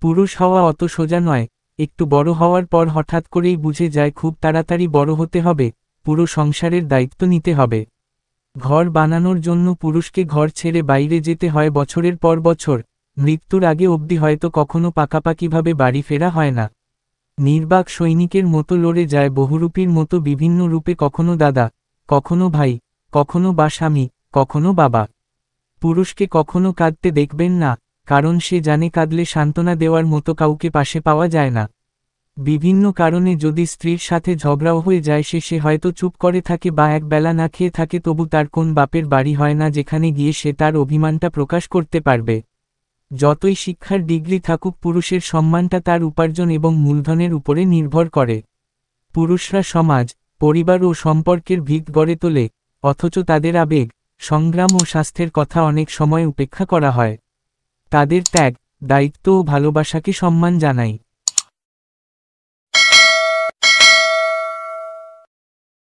পুরুষ হওয়া অত সোজা নয়। একটু বড় হওয়ার পর হঠাৎ করেই বুঝে যায় খুব তাড়াতাড়ি বড় হতে হবে, পুরো সংসারের দায়িত্ব নিতে হবে। ঘর বানানোর জন্য পুরুষকে ঘর ছেড়ে বাইরে যেতে হয় বছরের পর বছর, মৃত্যুর আগে অবধি হয়তো কখনো পাকাপাকিভাবে বাড়ি ফেরা হয় না। নির্বাক সৈনিকের মতো লড়ে যায় বহুরূপীর মতো বিভিন্ন রূপে, কখনো দাদা, কখনো ভাই, কখনো বা স্বামী, কখনো বাবা। পুরুষকে কখনো কাঁদতে দেখবেন না, কারণ সে জানে কাঁদলে সান্ত্বনা দেওয়ার মতো কাউকে পাশে পাওয়া যায় না। বিভিন্ন কারণে যদি স্ত্রীর সাথে ঝগড়াও হয়ে যায় সে হয়তো চুপ করে থাকে বা একবেলা না খেয়ে থাকে, তবু তার কোন বাপের বাড়ি হয় না যেখানে গিয়ে সে তার অভিমানটা প্রকাশ করতে পারবে। যতই শিক্ষার ডিগ্রি থাকুক, পুরুষের সম্মানটা তার উপার্জন এবং মূলধনের উপরে নির্ভর করে। পুরুষরা সমাজ, পরিবার ও সম্পর্কের ভিত গড়ে তোলে, অথচ তাদের আবেগ, সংগ্রাম ও স্বাস্থ্যের কথা অনেক সময় উপেক্ষা করা হয়। তাদের ত্যাগ, দায়িত্ব ও ভালোবাসাকে সম্মান জানাই।